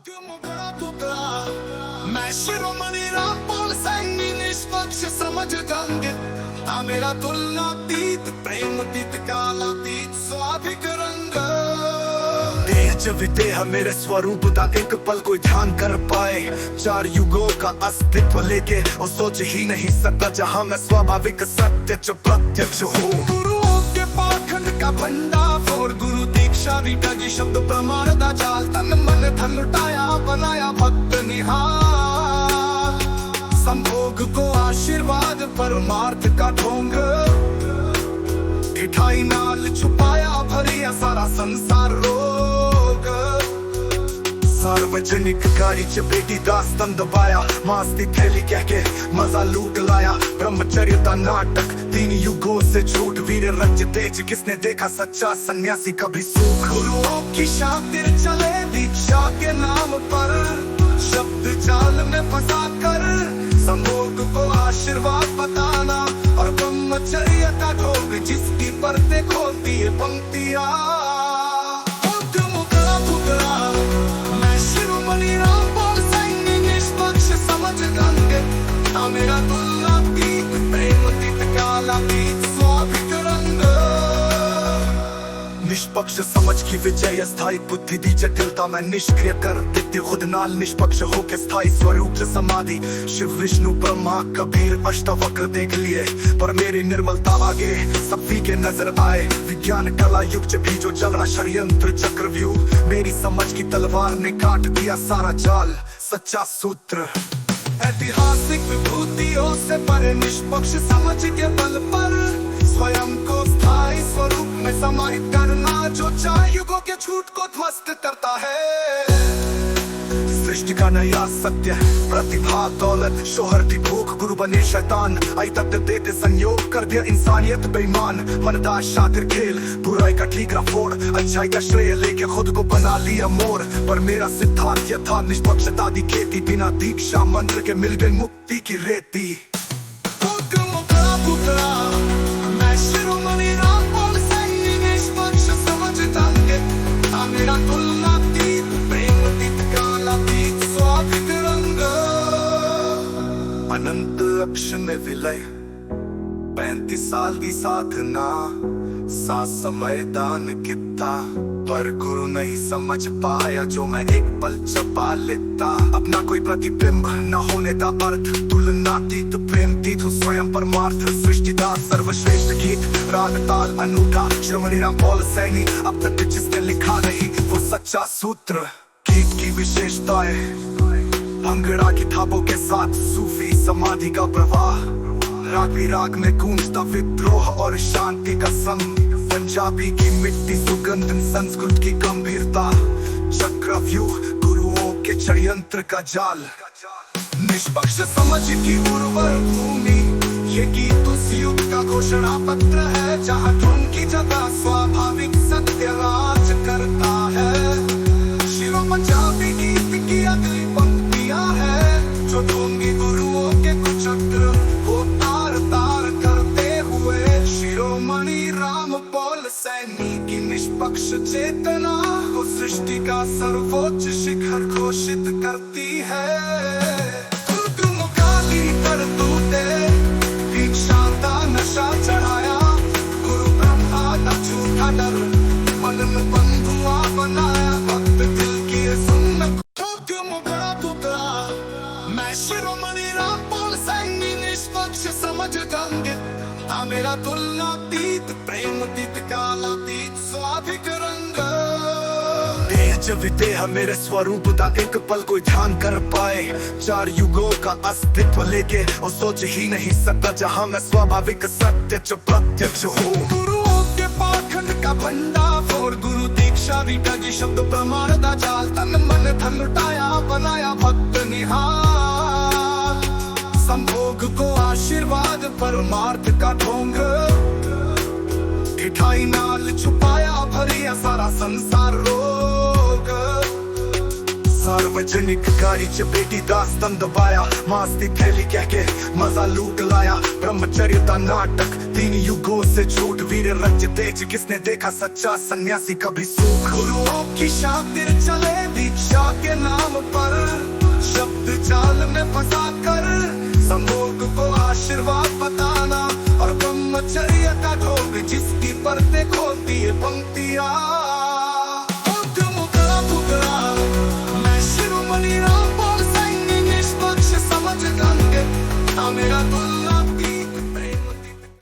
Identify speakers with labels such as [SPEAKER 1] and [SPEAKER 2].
[SPEAKER 1] बड़ा पुतला मैं शिरोमणि रामपाल सैनी निष्पक्ष समझ गंगे मेरा तुलनातीत प्रेमतीत कालातीत स्वाभिक रंग तेज विदेह मेरे स्वरूप का एक पल कोई ध्यान कर पाए। चार युगों का अस्तित्व लेके और सोच ही नहीं सकता जहाँ मैं स्वाभाविक सत्य च प्रत्यक्ष हूँ। गुरुओं के पाखंड का भंडार और गुरु दीक्षा रीटा जी शब्द प्रमाण दा जाल तन मन धन लुटाया बनाया भक्त निहाल। संभोग को आशीर्वाद परमार्थ का ढोंग ठिठाई नाल छुपाया भरिया सारा संसार रोग। सार्वजनिक गाड़ी च बेटी दास्तन दबाया मास्ती थैली कह के मजा लूट लाया। ब्रह्मचर्य का नाटक 3 युगों से झूठ वीर रज तेज किसने देखा सच्चा सन्यासी कभी सूख। गुरुओं की शातिर चले दीक्षा के नाम पर शब्द जाल में फंसा कर संभोग को आशीर्वाद बताना और ब्रह्मचर्य का ढोंग जिसकी परतें खोलती है पंक्तियां। मैं शिरोमणि रामपाल सैनी निष्पक्ष समझ गंगे मेरा तुलनातीत प्रेमतीत कालातीत स्वाभिक रंग। निष्पक्ष समझ की विजय स्थायी बुद्धि दी जटिलता मैं निष्क्रिय कर देती खुद नाल निष्पक्ष होके स्थायी स्वरूप से समाधि। शिव विष्णु ब्रह्मा कबीर अष्टवक्र देख लिए पर मेरी निर्मलता आगे सब फीके नजर आए। विज्ञान कला युग च भी जो चल रहा षड्यंत्र चक्रव्यूह मेरी समझ की तलवार ने काट दिया सारा जाल सच्चा सूत्र। ऐतिहासिक विभूतियों से परे निष्पक्ष समझ के बल पर स्वयं को स्थायी स्वरूप में समाहित करना जो 4 युगों के झूठ को ध्वस्त करता है। सृष्टि का नया सत्य प्रतिभा दौलत शोहरत की भूख गुरु बने शैतान आई तब देते संयोग कर दिया इंसानियत बेईमान। मनदा शातिर खेल बुराई का ठीकरा फोड़ अच्छाई का श्रेय लेके खुद को बना लिया मोर। पर मेरा सिद्धांत यथा निष्पक्षता दी खेती बिना दीक्षा मंत्र के मिल गई मुक्ति की रेती। मैं शिरोमणि रामपाल सैनी निष्पक्ष समझ गंगे मेरा तुलनातीत प्रेमतीत कालातीत स्वाभिक रंग। अनंत लक्ष्य में विलय 35 साल की साधना सा समय दान कितना पर गुरु नहीं समझ पाया जो मैं एक पल छपा लेता। अपना कोई प्रतिबिंब न होने का अर्थ तुलनातीत प्रेमतीत स्वयं परमार्थ सृष्टि का सर्वश्रेष्ठ गीत राग ताल अनूठा शिरोमणि रामपाल सैनी अब तक जिसने लिखा नहीं वो सच्चा सूत्र। गीत की विशेषताएं भंगड़ा किताबों के साथ सूफी समाधि का प्रवाह राग विराग में गूंजता विद्रोह और शांति का संग। पंजाबी की मिट्टी सुगंध संस्कृत की गंभीरता चक्रव्यूह गुरुओं के षड्यंत्र का जाल। निष्पक्ष समझ की उर्वर भूमि ये गीत उस युग का घोषणा पत्र है जहाँ धुन की जगह स्वाभाविक सत्य राज करता है। शिरो पंजाबी गीत की अगली पंक्तियां है जो ढोंगी गुरुओं के कुचक्र को तार तार करते हुए शिरोमणि रामपाल सैनी की निष्पक्ष चेतना को सृष्टि का सर्वोच्च शिखर घोषित करती है। नशा चढ़ाया गुरु ब्रह्मा का झूठा डर मन में बंधुआ बनाया भक्त दिल की सुन बड़ा पुतला। मैं शिरोमणि रामपाल सैनी निष्पक्ष समझ गंगे मेरा तुलनातीत प्रेमतीत कालातीत स्वाभिक रंग। तेज विदेह मेरे स्वरूप का एक पल कोई ध्यान कर पाए। 4 युगों का अस्तित्व लेके और सोच ही नहीं सकता जहाँ मैं स्वाभाविक सत्य च प्रत्यक्ष हूँ। गुरुओं के पाखंड का भंडार और गुरु दीक्षा रीटा जी शब्द प्रमाण दा जाल तन मन धन लुटाया बनाया भक्त निहाल। संभोग को आशीर्वाद परमार्थ का ढोंग ठिठाई नाल छुपाया भरिया सारा संसार रोग। सार्वजनिक गाड़ी च बेटी दास्तन दबाया मास्ती थैली कह के मजा लूट लाया। ब्रह्मचर्य का नाटक 3 युगों से झूठ वीर रज तेज किसने देखा सच्चा सन्यासी कभी सूख। गुरुओं की शातिर चले दीक्षा शिक्षा के नाम पर शब्द जाल में फंसा कर समूह को आशीर्वाद बताना, और ब्रह्मचर्य का ढोंग जिसकी परतें खोलती है पंक्तियां। मैं शिरोमणि रामपाल सैनी निष्पक्ष समझ गंगे, मेरा